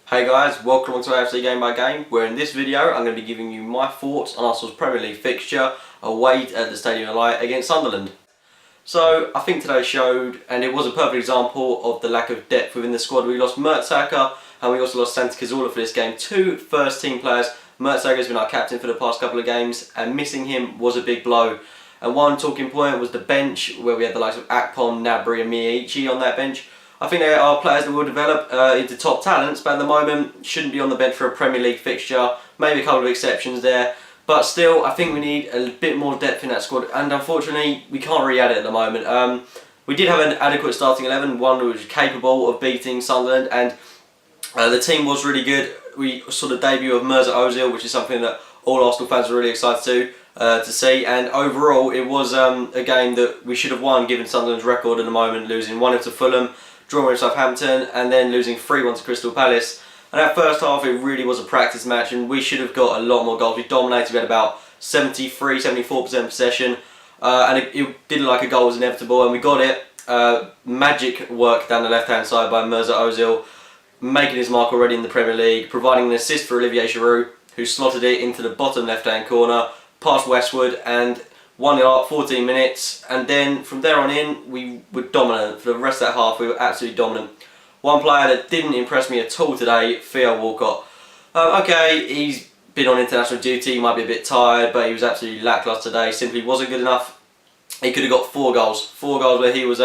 Hey guys, welcome to A.F.C Game by Game, where in this video I'm going to be giving you my thoughts on Arsenal's Premier League fixture away at the Stadium of Light against Sunderland. So I think today showed, and it was a perfect example of the lack of depth within the squad. We lost Mertesacker and we also lost Santi Cazorla for this game. Two first team players. Mertesacker has been our captain for the past couple of games, and missing him was a big blow. And one talking point was the bench, where we had the likes of Akpom, Nabry and Mieichi on that bench. I think they are players that will develop into top talents, but at the moment shouldn't be on the bench for a Premier League fixture. Maybe a couple of exceptions there, but still I think we need a bit more depth in that squad, and unfortunately we can't really add it at the moment. We did have an adequate starting 11, one which was capable of beating Sunderland, and the team was really good. We saw the debut of Mesut Ozil, which is something that all Arsenal fans were really excited to see, and overall it was a game that we should have won given Sunderland's record at the moment, losing 1-0 to Fulham, drawing with Southampton, and then losing 3-1 to Crystal Palace. And that first half, it really was a practice match, and we should have got a lot more goals. We dominated. We had about 74% possession, and it did look like a goal was inevitable, and we got it. Magic work down the left-hand side by Mesut Ozil, making his mark already in the Premier League, providing an assist for Olivier Giroud, who slotted it into the bottom left-hand corner, past Westwood, and 1-0 up, 14 minutes, and then from there on in, we were dominant. For the rest of that half, we were absolutely dominant. One player that didn't impress me at all today, Theo Walcott. Okay, he's been on international duty, he might be a bit tired, but he was absolutely lacklustre today, simply wasn't good enough. He could have got 4 goals. 4 goals where he was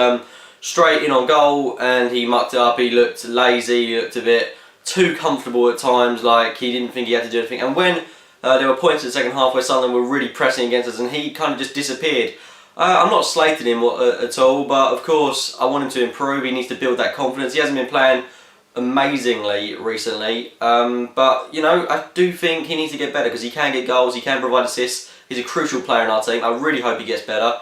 straight in on goal, and he mucked it up. He looked lazy, he looked a bit too comfortable at times, like he didn't think he had to do anything. And when there were points in the second half where Sunderland were really pressing against us and he kind of just disappeared. I'm not slating him at all, but of course I want him to improve. He needs to build that confidence. He hasn't been playing amazingly recently, but you know, I do think he needs to get better because he can get goals, he can provide assists. He's a crucial player in our team. I really hope he gets better.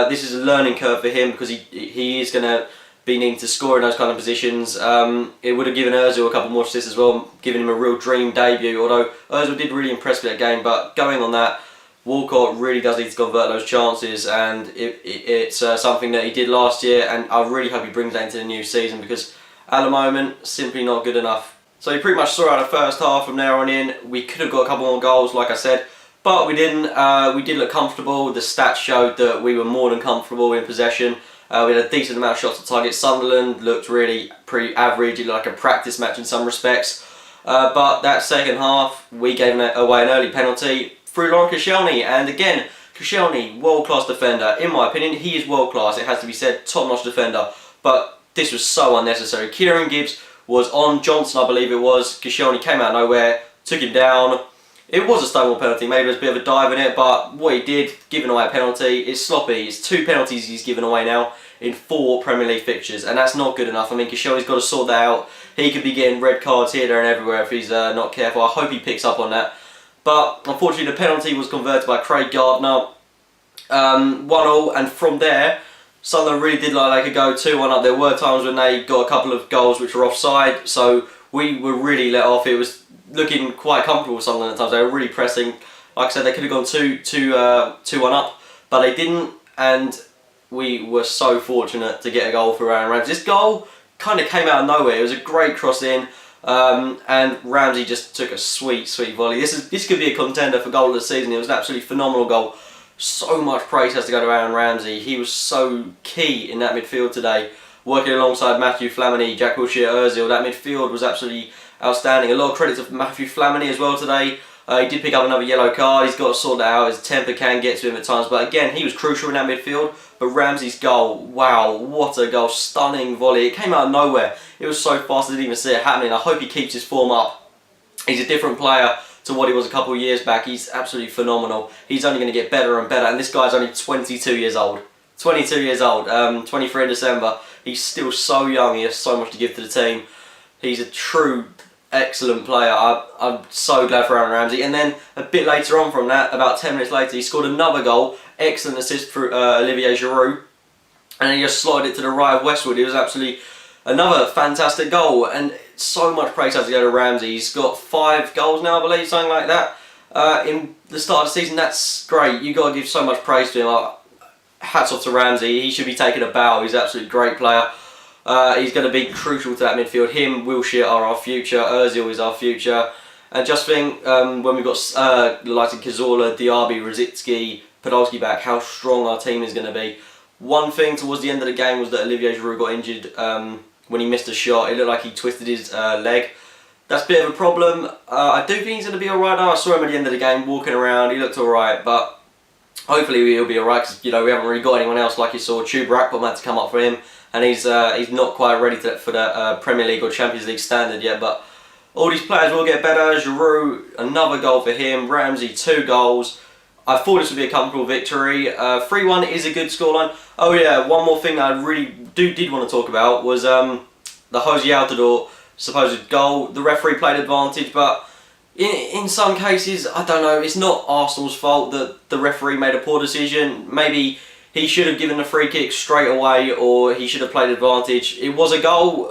This is a learning curve for him because he is going to be needing to score in those kind of positions. It would have given Ozil a couple more assists as well, giving him a real dream debut, although Ozil did really impress me that game. But going on that, Walcott really does need to convert those chances, and it's something that he did last year, and I really hope he brings that into the new season because at the moment, simply not good enough. So you pretty much saw out the first half. From there on in, we could have got a couple more goals, like I said, but we didn't. We did look comfortable. The stats showed that we were more than comfortable in possession. We had a decent amount of shots at target. Sunderland looked really pretty average. It looked like a practice match in some respects. But that second half, we gave away an early penalty through Laurent Koscielny. And again, Koscielny, world-class defender. In my opinion, he is world-class. It has to be said, top-notch defender. But this was so unnecessary. Kieran Gibbs was on Johnson, I believe it was. Koscielny came out of nowhere, took him down. It was a Stonewall penalty, maybe there's a bit of a dive in it, but what he did, giving away a penalty, is sloppy. It's 2 penalties he's given away now in 4 Premier League fixtures, and that's not good enough. I mean, Koscielny's got to sort that out. He could be getting red cards here, there and everywhere if he's not careful. I hope he picks up on that. But unfortunately the penalty was converted by Craig Gardner. 1-1, and from there, Sunderland really did like they could go 2-1 up. There were times when they got a couple of goals which were offside, so we were really let off. It was looking quite comfortable with Sunderland at times. They were really pressing. Like I said, they could have gone 2-1 up, but they didn't, and we were so fortunate to get a goal for Aaron Ramsey. This goal kind of came out of nowhere. It was a great cross in, and Ramsey just took a sweet volley. This could be a contender for goal of the season. It was an absolutely phenomenal goal. So much praise has to go to Aaron Ramsey. He was so key in that midfield today, working alongside Matthew Flamini, Jack Wilshere, Ozil. That midfield was absolutely outstanding. A lot of credit to Matthew Flamini as well today. He did pick up another yellow card. He's got to sort that out. His temper can get to him at times, but again, he was crucial in that midfield. But Ramsey's goal, wow, what a goal. Stunning volley. It came out of nowhere. It was so fast I didn't even see it happening. I hope he keeps his form up. He's a different player to what he was a couple of years back. He's absolutely phenomenal. He's only going to get better and better, and this guy's only 22 years old. 22 years old, 23 in December. He's still so young. He has so much to give to the team. He's a true excellent player. I'm so glad for Aaron Ramsey. And then a bit later on from that, about 10 minutes later, he scored another goal. Excellent assist for Olivier Giroud. And he just slotted it to the right of Westwood. It was absolutely another fantastic goal. And so much praise has to go to Ramsey. He's got 5 goals now, I believe, something like that. In the start of the season, that's great. You've got to give so much praise to him. Hats off to Ramsey. He should be taking a bow. He's an absolutely great player. He's going to be crucial to that midfield. Him, Wilshere are our future. Ozil is our future. And just think, when we've got the likes of Cazorla, Diaby, Rosicky, Podolski back, how strong our team is going to be. One thing towards the end of the game was that Olivier Giroud got injured when he missed a shot. It looked like he twisted his leg. That's a bit of a problem. I do think he's going to be alright now. I saw him at the end of the game walking around. He looked alright, but hopefully he'll be alright because, you know, we haven't really got anyone else like you saw. Chuba Akpom had to come up for him, and he's not quite ready for the Premier League or Champions League standard yet, but all these players will get better. Giroud, another goal for him. Ramsey, 2 goals. I thought this would be a comfortable victory. 3-1 is a good scoreline. Oh yeah, one more thing I really did want to talk about was the Jose Altidore supposed goal. The referee played advantage, but in some cases, I don't know, it's not Arsenal's fault that the referee made a poor decision. Maybe he should have given the free kick straight away, or he should have played advantage. It was a goal,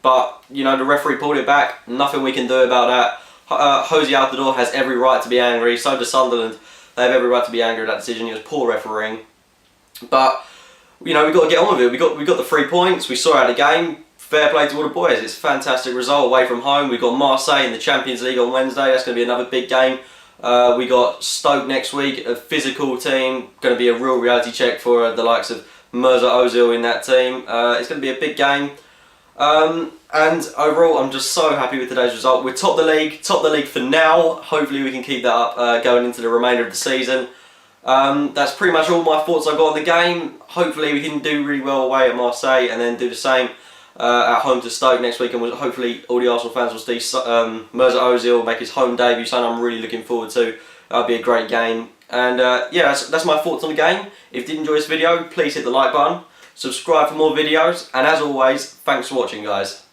but you know, the referee pulled it back. Nothing we can do about that. Jose Altidore has every right to be angry. So does Sunderland. They have every right to be angry at that decision. It was poor refereeing, but you know, we've got to get on with it. We got the 3 points. We saw out the game. Fair play to all the boys. It's a fantastic result away from home. We've got Marseille in the Champions League on Wednesday. That's going to be another big game. We got Stoke next week, a physical team. Going to be a real reality check for the likes of Mesut Ozil in that team. It's going to be a big game. And overall, I'm just so happy with today's result. We're top the league for now. Hopefully we can keep that up going into the remainder of the season. That's pretty much all my thoughts I've got on the game. Hopefully we can do really well away at Marseille and then do the same at home to Stoke next week. And hopefully all the Arsenal fans will see Mesut Ozil make his home debut, something I'm really looking forward to. That'll be a great game. And yeah, that's my thoughts on the game. If you did enjoy this video, please hit the like button. Subscribe for more videos. And as always, thanks for watching, guys.